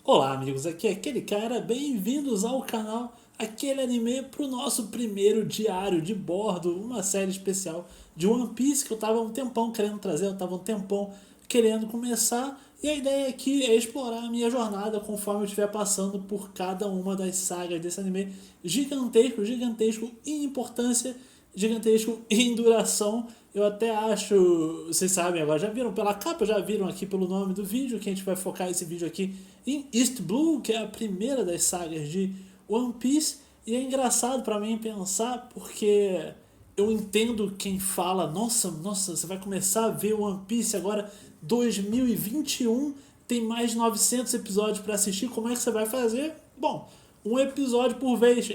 Olá amigos, aqui é aquele cara, bem-vindos ao canal Aquele Anime pro nosso primeiro diário de bordo, uma série especial de One Piece que eu tava um tempão querendo trazer, eu tava um tempão querendo começar, e a ideia aqui é explorar a minha jornada conforme eu estiver passando por cada uma das sagas desse anime gigantesco, gigantesco em importância, gigantesco em duração. Eu até acho, vocês sabem agora, já viram pela capa, já viram aqui pelo nome do vídeo, que a gente vai focar esse vídeo aqui em East Blue, que é a primeira das sagas de One Piece. E é engraçado pra mim pensar porque eu entendo quem fala, nossa, você vai começar a ver One Piece agora 2021, tem mais de 900 episódios pra assistir, como é que você vai fazer? Bom, um episódio por vez.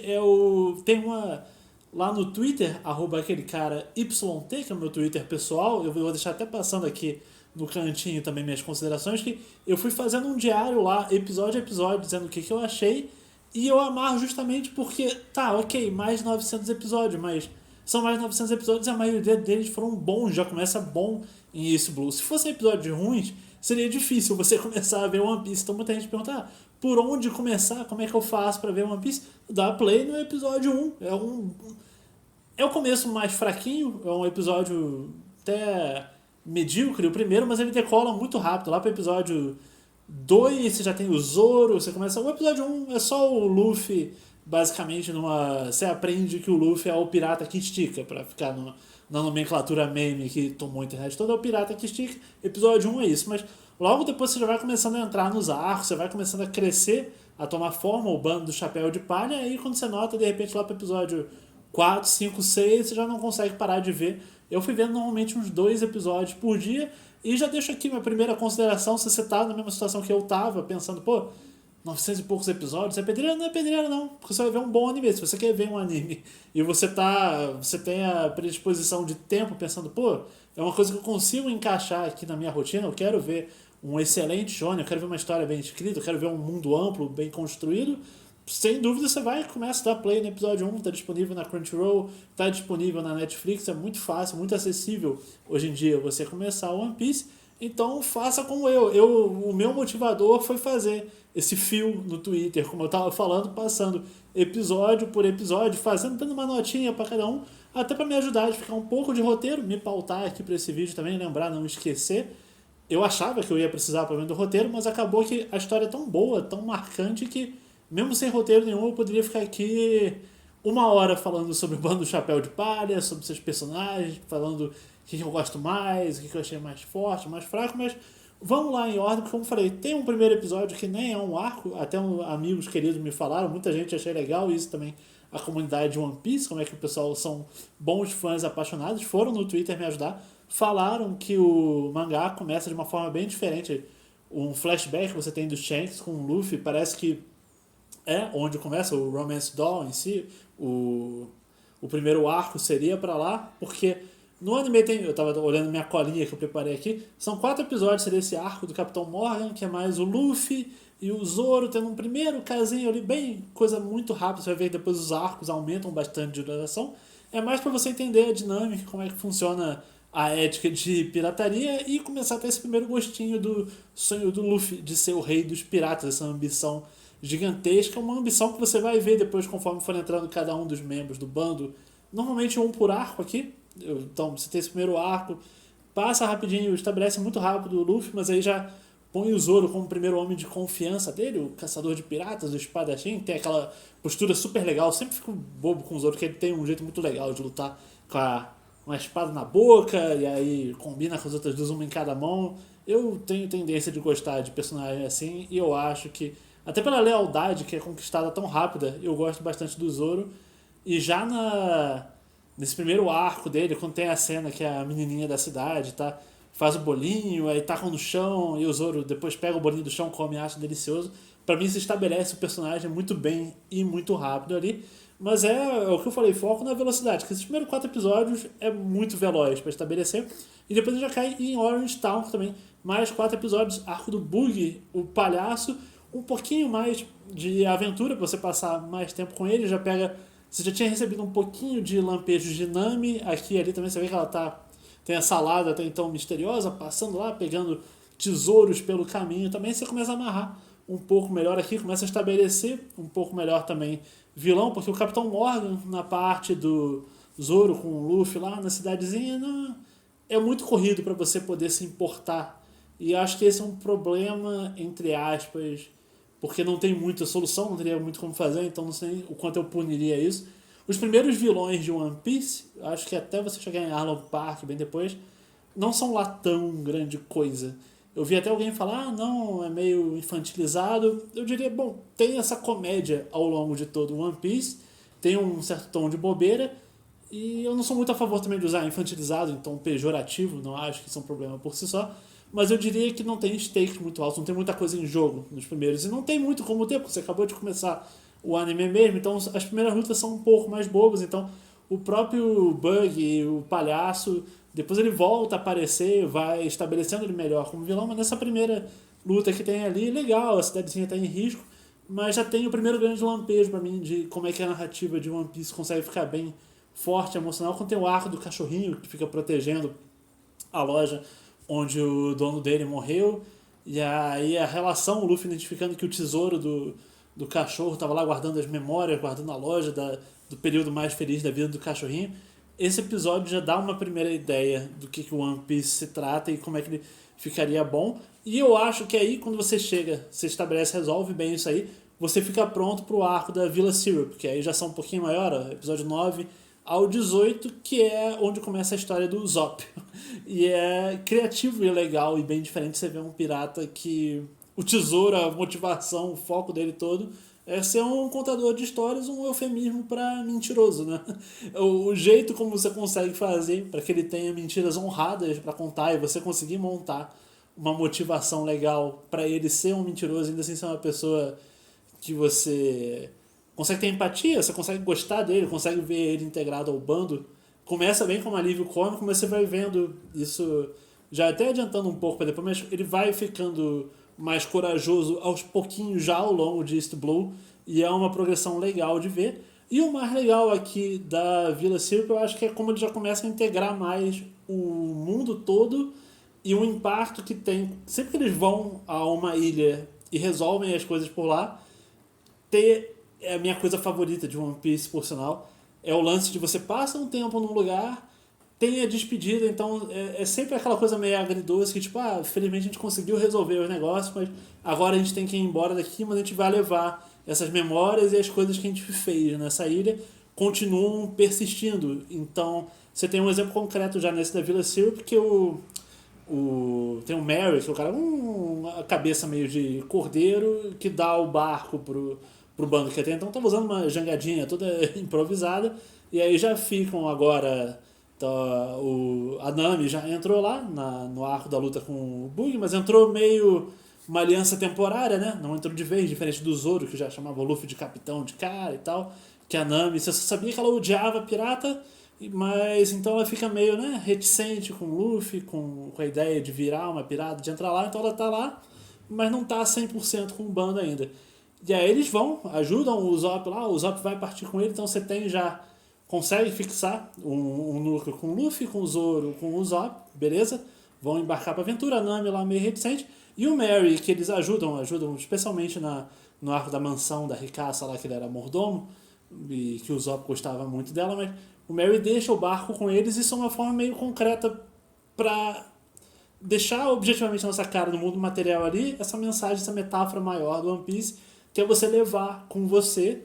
Tem uma lá no Twitter, arroba aquele cara YT, que é o meu Twitter pessoal, eu vou deixar até passando aqui no cantinho também minhas considerações, que eu fui fazendo um diário lá, episódio a episódio, dizendo o que eu achei, e eu amarro justamente porque, tá, ok, mais 900 episódios, mas são mais 900 episódios e a maioria deles foram bons, já começa bom em Ace Blue. Se fossem episódios ruins, seria difícil você começar a ver One Piece. Então muita gente pergunta, por onde começar, como é que eu faço pra ver One Piece? Dá play no episódio 1, é o começo mais fraquinho, é um episódio até medíocre, o primeiro, mas ele decola muito rápido. Lá pro episódio 2 você já tem o Zoro, você começa. O episódio um é só o Luffy, basicamente, numa. Você aprende que o Luffy é o pirata que estica, pra ficar na nomenclatura meme que tomou a internet toda, é o pirata que estica. Episódio um é isso, mas logo depois você já vai começando a entrar nos arcos, você vai começando a crescer, a tomar forma, o bando do chapéu de palha, e aí quando você nota, de repente, lá pro episódio 4 5 6 você já não consegue parar de ver. Eu fui vendo normalmente uns 2 episódios por dia e já deixo aqui minha primeira consideração. Se você tá na mesma situação que eu tava, pensando, 900 e poucos episódios, é pedreira? Não é pedreira não, porque você vai ver um bom anime. Se você quer ver um anime e você tem a predisposição de tempo pensando, é uma coisa que eu consigo encaixar aqui na minha rotina, eu quero ver um excelente shonen, eu quero ver uma história bem escrita, eu quero ver um mundo amplo, bem construído, sem dúvida você vai começa a dar play no episódio 1, tá disponível na Crunchyroll, tá disponível na Netflix, é muito fácil, muito acessível hoje em dia você começar o One Piece. Então faça como o meu motivador foi fazer esse fio no Twitter, como eu tava falando, passando episódio por episódio, dando uma notinha para cada um, até para me ajudar a ficar um pouco de roteiro, me pautar aqui para esse vídeo também, lembrar, não esquecer. Eu achava que eu ia precisar pelo menos do roteiro, mas acabou que a história é tão boa, tão marcante, que mesmo sem roteiro nenhum eu poderia ficar aqui 1 hora falando sobre o Bando do Chapéu de Palha, sobre seus personagens, falando o que eu gosto mais, o que eu achei mais forte, mais fraco, mas vamos lá em ordem, porque como eu falei, tem um primeiro episódio que nem é um arco, até amigos queridos me falaram, muita gente achei legal isso também, a comunidade de One Piece, como é que o pessoal são bons fãs apaixonados, foram no Twitter me ajudar, falaram que o mangá começa de uma forma bem diferente, um flashback que você tem do Shanks com o Luffy, parece que é onde começa o Romance Doll em si, o primeiro arco seria pra lá, porque no anime tem, eu tava olhando minha colinha que eu preparei aqui, são 4 episódios seria esse arco do Capitão Morgan, que é mais o Luffy e o Zoro tendo um primeiro casinho ali, bem, coisa muito rápida, você vai ver que depois os arcos aumentam bastante de duração, é mais pra você entender a dinâmica, como é que funciona a ética de pirataria e começar a ter esse primeiro gostinho do sonho do Luffy de ser o rei dos piratas, essa ambição gigantesca, uma ambição que você vai ver depois conforme for entrando cada um dos membros do bando. Normalmente um por arco aqui, então você tem esse primeiro arco, passa rapidinho, estabelece muito rápido o Luffy, mas aí já põe o Zoro como o primeiro homem de confiança dele, o caçador de piratas, o espadachim, tem aquela postura super legal, sempre fico bobo com o Zoro, porque ele tem um jeito muito legal de lutar com uma espada na boca, e aí combina com as outras duas, uma em cada mão. Eu tenho tendência de gostar de personagem assim, e eu acho que até pela lealdade que é conquistada tão rápida, eu gosto bastante do Zoro. E já nesse primeiro arco dele, quando tem a cena que é a menininha da cidade, tá? Faz o bolinho, aí tacam no chão, e o Zoro depois pega o bolinho do chão, come e acha delicioso. Pra mim se estabelece o personagem muito bem e muito rápido ali. Mas é o que eu falei, foco na velocidade, que esses primeiros 4 episódios é muito veloz pra estabelecer. E depois já cai em Orange Town também. Mais 4 episódios, arco do Bug, o palhaço, um pouquinho mais de aventura pra você passar mais tempo com ele, já pega. Você já tinha recebido um pouquinho de lampejos de Nami, aqui e ali também você vê que ela tá. Tem a salada até então misteriosa, passando lá, pegando tesouros pelo caminho também, você começa a amarrar um pouco melhor aqui, começa a estabelecer um pouco melhor também vilão, porque o Capitão Morgan, na parte do Zoro com o Luffy lá na cidadezinha, não, é muito corrido para você poder se importar. E acho que esse é um problema, entre aspas, porque não tem muita solução, não teria muito como fazer, então não sei o quanto eu puniria isso. Os primeiros vilões de One Piece, acho que até você chegar em Arlong Park bem depois, não são lá tão grande coisa. Eu vi até alguém falar, ah, não, é meio infantilizado. Eu diria, bom, tem essa comédia ao longo de todo o One Piece, tem um certo tom de bobeira, e eu não sou muito a favor também de usar infantilizado, então pejorativo, não acho que isso é um problema por si só. Mas eu diria que não tem stakes muito altos, não tem muita coisa em jogo nos primeiros. E não tem muito como ter, porque você acabou de começar o anime mesmo, então as primeiras lutas são um pouco mais bobas, então o próprio Bug, o palhaço, depois ele volta a aparecer, vai estabelecendo ele melhor como vilão, mas nessa primeira luta que tem ali, legal, a cidadezinha está em risco, mas já tem o primeiro grande lampejo pra mim de como é que a narrativa de One Piece consegue ficar bem forte, emocional, quando tem o arco do cachorrinho que fica protegendo a loja onde o dono dele morreu, e aí a relação, o Luffy identificando que o tesouro do cachorro estava lá guardando as memórias, guardando a loja do período mais feliz da vida do cachorrinho. Esse episódio já dá uma primeira ideia do que o One Piece se trata e como é que ele ficaria bom. E eu acho que aí, quando você chega, você estabelece, resolve bem isso aí, você fica pronto pro arco da Villa Syrup, que aí já são um pouquinho maior, ó, episódio 9 ao 18, que é onde começa a história do Zop. E é criativo e legal e bem diferente você ver um pirata que o tesouro, a motivação, o foco dele todo é ser um contador de histórias, um eufemismo para mentiroso, né? O jeito como você consegue fazer para que ele tenha mentiras honradas para contar e você conseguir montar uma motivação legal para ele ser um mentiroso e ainda assim ser uma pessoa que você consegue ter empatia, você consegue gostar dele, consegue ver ele integrado ao bando. Começa bem como alívio cômico, mas você vai vendo isso, já até adiantando um pouco para depois, mas ele vai ficando mais corajoso aos pouquinhos já ao longo de East Blue, e é uma progressão legal de ver. E o mais legal aqui da Villa Syrup, eu acho que é como ele já começa a integrar mais o mundo todo e o impacto que tem. Sempre que eles vão a uma ilha e resolvem as coisas por lá, ter é a minha coisa favorita de One Piece, por sinal. É o lance de você passa um tempo num lugar, tem a despedida, então é sempre aquela coisa meio agridoce que, tipo, ah, felizmente a gente conseguiu resolver os negócios, mas agora a gente tem que ir embora daqui, mas a gente vai levar essas memórias e as coisas que a gente fez nessa ilha continuam persistindo. Então, você tem um exemplo concreto já nesse da Villa Syrup, que tem o Mary, que é o cara, uma cabeça meio de cordeiro, que dá o barco pro bando que até então estava usando uma jangadinha toda improvisada, e aí já ficam agora. A Nami já entrou lá no arco da luta com o Bug, mas entrou meio uma aliança temporária, né? Não entrou de vez, diferente do Zoro, que já chamava o Luffy de capitão de cara e tal. Que a Nami, você sabia que ela odiava pirata, mas então ela fica meio, né, reticente com o Luffy, com a ideia de virar uma pirata, de entrar lá, então ela tá lá, mas não tá 100% com o bando ainda. E aí eles vão, ajudam o Zop lá, o Zop vai partir com ele, então você tem já, consegue fixar um núcleo com o Luffy, com o Zoro, com o Zop, beleza? Vão embarcar pra aventura, a Nami lá meio reticente, e o Mary, que eles ajudam especialmente no arco da mansão da ricaça lá, que ele era mordomo, e que o Zop gostava muito dela, mas o Mary deixa o barco com eles, e isso é uma forma meio concreta pra deixar objetivamente a nossa cara no mundo material ali, essa mensagem, essa metáfora maior do One Piece, que é você levar com você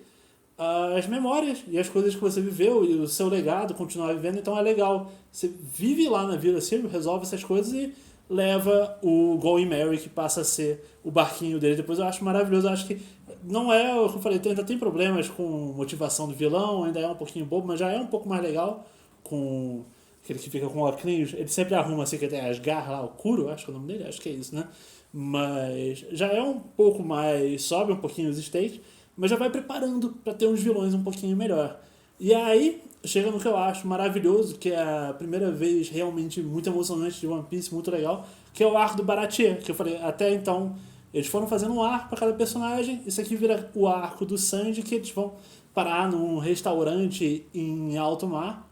as memórias e as coisas que você viveu e o seu legado, continuar vivendo. Então é legal, você vive lá na Vila Syrup, resolve essas coisas e leva o Going Merry, que passa a ser o barquinho dele. Depois eu acho maravilhoso, eu acho que não é o que eu falei, ainda tem problemas com motivação do vilão, ainda é um pouquinho bobo, mas já é um pouco mais legal com aquele que fica com óculos. Ele sempre arruma assim, que tem as garras lá, o Kuro, acho que é o nome dele, acho que é isso, né? Mas já é um pouco mais, sobe um pouquinho os stakes, mas já vai preparando para ter uns vilões um pouquinho melhor. E aí chega no que eu acho maravilhoso, que é a primeira vez realmente muito emocionante de One Piece, muito legal, que é o arco do Baratie, que eu falei, até então eles foram fazendo um arco para cada personagem, isso aqui vira o arco do Sanji, que eles vão parar num restaurante em alto mar,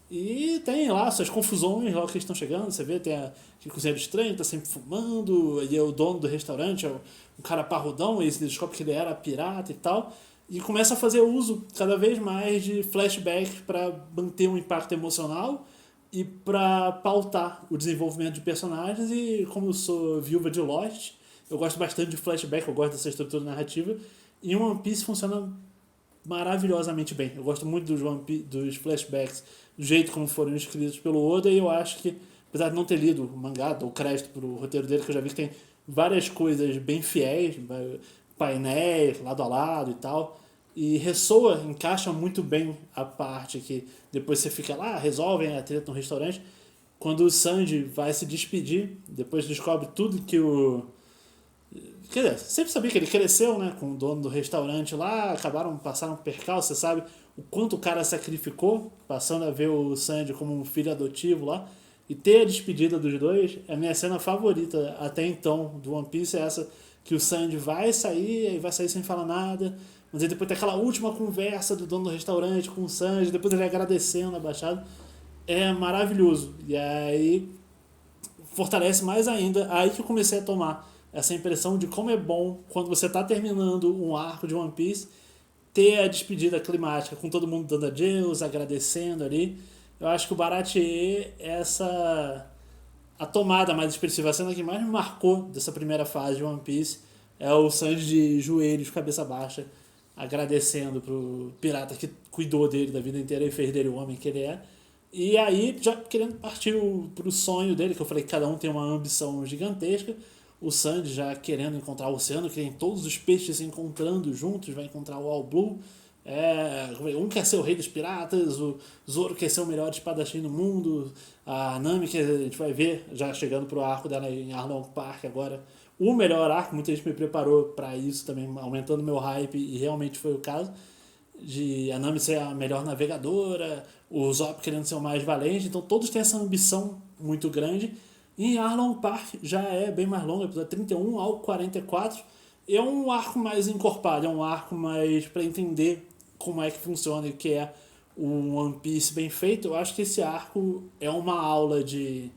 E tem lá suas confusões, lá que eles estão chegando, você vê, tem aquele cozinheiro estranho, tá sempre fumando, e é o dono do restaurante, é um cara parrudão, e você descobre que ele era pirata e tal, e começa a fazer uso cada vez mais de flashbacks para manter um impacto emocional e para pautar o desenvolvimento de personagens. E como eu sou viúva de Lost, eu gosto bastante de flashback, eu gosto dessa estrutura narrativa, e One Piece funciona maravilhosamente bem. Eu gosto muito dos flashbacks, do jeito como foram escritos pelo Oda, e eu acho que, apesar de não ter lido o mangá, dou crédito pro roteiro dele, que eu já vi que tem várias coisas bem fiéis, painéis lado a lado e tal, e ressoa, encaixa muito bem a parte que depois você fica lá, resolvem a treta no restaurante, quando o Sanji vai se despedir, depois descobre tudo que o quer dizer, sempre sabia que ele cresceu, né, com o dono do restaurante lá, passaram um percalço, você sabe o quanto o cara sacrificou, passando a ver o Sanji como um filho adotivo lá, e ter a despedida dos dois, é a minha cena favorita até então do One Piece, é essa, que o Sanji vai sair, aí vai sair sem falar nada, mas aí depois tem aquela última conversa do dono do restaurante com o Sanji, depois ele agradecendo a baixada, é maravilhoso, e aí fortalece mais ainda, aí que eu comecei a tomar essa impressão de como é bom quando você está terminando um arco de One Piece ter a despedida climática com todo mundo dando adeus, agradecendo ali. Eu acho que o Baratie é essa a tomada mais expressiva, a cena que mais me marcou dessa primeira fase de One Piece é o Sanji de joelhos, cabeça baixa, agradecendo pro pirata que cuidou dele da vida inteira e fez dele o homem que ele é. E aí, já querendo partir pro sonho dele, que eu falei que cada um tem uma ambição gigantesca, o Sanji já querendo encontrar o oceano, que tem todos os peixes se encontrando juntos, vai encontrar o All Blue. Um quer ser o rei dos piratas, o Zoro quer ser o melhor espadachim do mundo, a Nami, que a gente vai ver já chegando pro arco dela em Arlong Park agora, o melhor arco, muita gente me preparou para isso também, aumentando meu hype, e realmente foi o caso, de a Nami ser a melhor navegadora, o Zop querendo ser o mais valente, então todos têm essa ambição muito grande. E em Arlong Park já é bem mais longo, episódio 31 ao 44, é um arco mais encorpado, é um arco mais para entender como é que funciona e o que é um One Piece bem feito. Eu acho que esse arco é uma aula de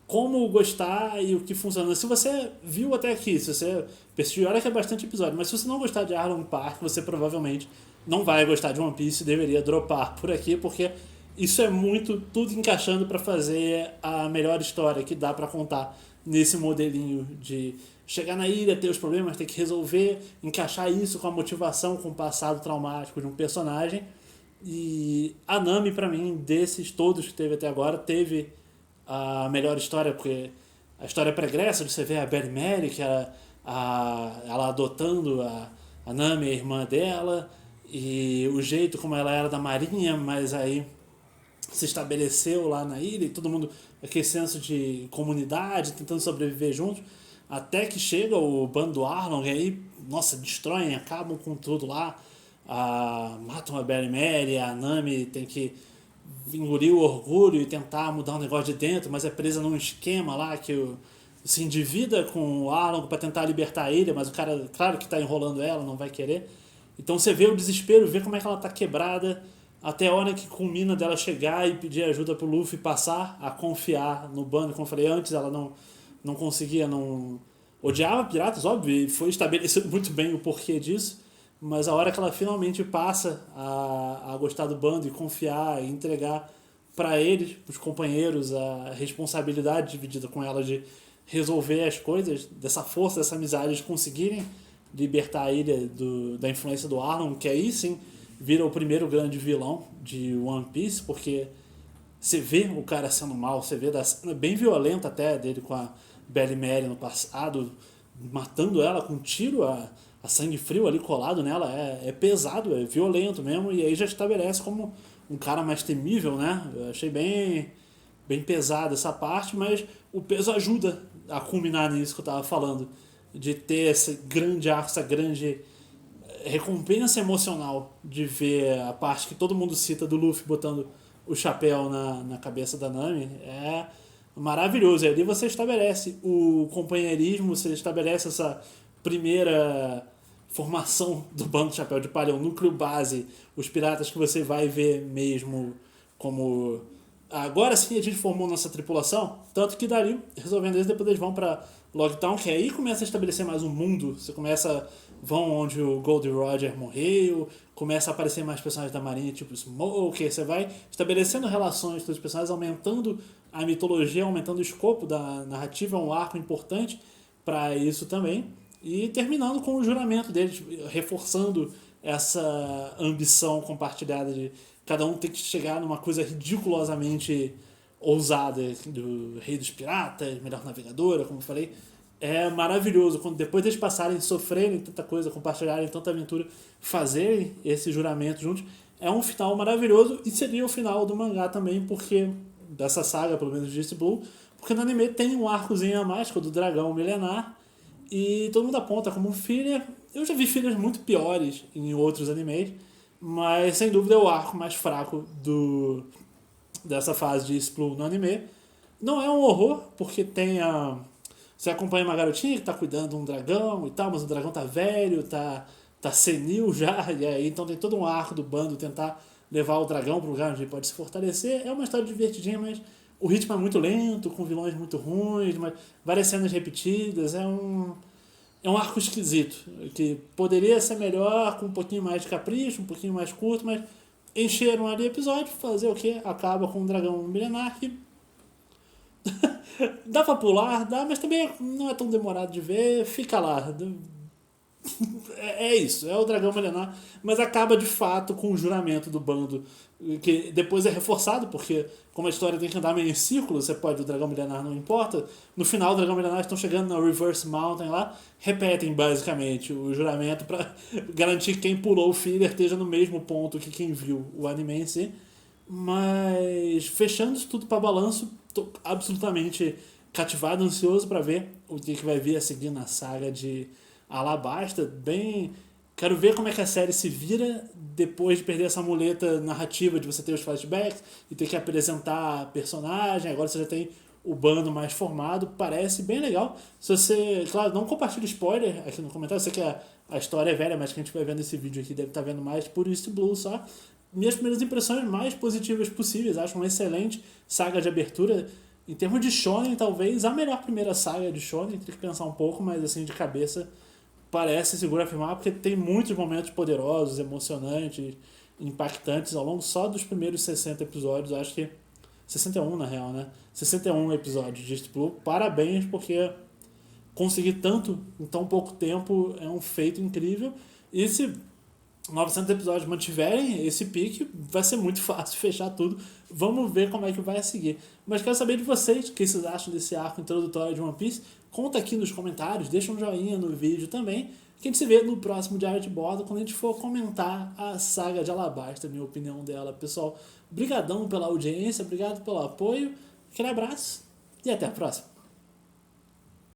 como gostar e o que funciona. Se você viu até aqui, se você persistiu, olha que é bastante episódio, mas se você não gostar de Arlong Park, você provavelmente não vai gostar de One Piece e deveria dropar por aqui, porque isso é muito tudo encaixando para fazer a melhor história que dá para contar nesse modelinho de chegar na ilha, ter os problemas, ter que resolver, encaixar isso com a motivação, com o passado traumático de um personagem. E a Nami, para mim, desses todos que teve até agora, teve a melhor história, porque a história pregressa, você vê a Berry Mary, que era ela adotando a Nami, a irmã dela, e o jeito como ela era da marinha, mas aí se estabeleceu lá na ilha e todo mundo, aquele senso de comunidade, tentando sobreviver juntos, até que chega o bando do Arlong e aí, nossa, destroem, acabam com tudo lá, matam a Berry Mary, a Nami tem que engolir o orgulho e tentar mudar um negócio de dentro, mas é presa num esquema lá que se endivida com o Arlong para tentar libertar a ilha, mas o cara, claro que está enrolando ela, não vai querer. Então você vê o desespero, vê como é que ela tá quebrada, até a hora que culmina dela chegar e pedir ajuda pro Luffy passar a confiar no bando. Como eu falei antes, ela não conseguia, não odiava piratas, óbvio, e foi estabelecido muito bem o porquê disso, mas a hora que ela finalmente passa a gostar do bando e confiar e entregar para eles, os companheiros, a responsabilidade dividida com ela de resolver as coisas, dessa força, dessa amizade, de conseguirem libertar a ilha da influência do Arlong, que aí sim vira o primeiro grande vilão de One Piece, porque você vê o cara sendo mal, você vê da cena bem violenta até dele com a Belly Mary no passado, matando ela com um tiro a sangue frio ali colado nela, é pesado, é violento mesmo, e aí já estabelece como um cara mais temível, né? Eu achei bem pesada essa parte, mas o peso ajuda a culminar nisso que eu tava falando, de ter esse grande arco, essa grande recompensa emocional de ver a parte que todo mundo cita do Luffy botando o chapéu na cabeça da Nami. É maravilhoso. E ali você estabelece o companheirismo, você estabelece essa primeira formação do bando Chapéu de Palha, o núcleo base, os piratas que você vai ver mesmo como agora sim a gente formou nossa tripulação, tanto que dali, resolvendo isso, depois eles vão pra Logtown, que aí começa a estabelecer mais um mundo, você começa, vão onde o Goldie Roger morreu, começa a aparecer mais personagens da marinha, tipo Smoker, você vai estabelecendo relações com os personagens, aumentando a mitologia, aumentando o escopo da narrativa, é um arco importante para isso também, e terminando com o juramento deles, reforçando essa ambição compartilhada de cada um ter que chegar numa coisa ridiculosamente ousada do Rei dos Piratas, melhor navegadora, como eu falei. É maravilhoso quando depois deles passarem, sofrerem tanta coisa, compartilharem tanta aventura, fazerem esse juramento juntos. É um final maravilhoso e seria o final do mangá também, porque dessa saga, pelo menos de East Blue, porque no anime tem um arcozinho a mais, que é o do dragão milenar, e todo mundo aponta como um filler. Eu já vi fillers muito piores em outros animes, mas sem dúvida é o arco mais fraco dessa fase de Splu no anime. Não é um horror, porque tem a. Você acompanha uma garotinha que tá cuidando de um dragão e tal, mas o dragão tá velho, tá senil já, e aí então tem todo um arco do bando tentar levar o dragão para um lugar onde ele pode se fortalecer. É uma história divertidinha, mas o ritmo é muito lento, com vilões muito ruins, mas várias cenas repetidas. É um arco esquisito, que poderia ser melhor, com um pouquinho mais de capricho, um pouquinho mais curto, mas encheram ali episódio, fazer o quê? Acaba com um dragão milenar que dá pra pular, dá, mas também não é tão demorado de ver, fica lá. É isso, é o dragão milenar, mas acaba de fato com o juramento do bando, que depois é reforçado, porque como a história tem que andar meio em círculo, você pode, o dragão milenar não importa, no final o dragão milenar estão chegando na Reverse Mountain lá, repetem basicamente o juramento para garantir que quem pulou o filler esteja no mesmo ponto que quem viu o anime em si, mas fechando isso tudo para balanço, tô absolutamente cativado, ansioso para ver o que vai vir a seguir na saga de Alabasta, bem. Quero ver como é que a série se vira depois de perder essa muleta narrativa de você ter os flashbacks e ter que apresentar a personagem. Agora você já tem o bando mais formado. Parece bem legal. Se você. Claro, não compartilhe spoiler aqui no comentário. Eu sei que a história é velha, mas quem estiver vendo esse vídeo aqui deve estar vendo mais por East Blue só. Minhas primeiras impressões mais positivas possíveis. Acho uma excelente saga de abertura. Em termos de shonen, talvez a melhor primeira saga de shonen. Tem que pensar um pouco, mas assim, de cabeça parece seguro afirmar, porque tem muitos momentos poderosos, emocionantes, impactantes ao longo só dos primeiros 60 episódios. Acho que 61 na real, né? 61 episódios de East Blue. Parabéns, porque conseguir tanto em tão pouco tempo é um feito incrível. E se 900 episódios mantiverem esse pique, vai ser muito fácil fechar tudo. Vamos ver como é que vai seguir. Mas quero saber de vocês, o que vocês acham desse arco introdutório de One Piece. Conta aqui nos comentários, deixa um joinha no vídeo também. Que a gente se vê no próximo Diário de Bordo, quando a gente for comentar a saga de Alabasta, a minha opinião dela. Pessoal, brigadão pela audiência, obrigado pelo apoio. Aquele abraço e até a próxima.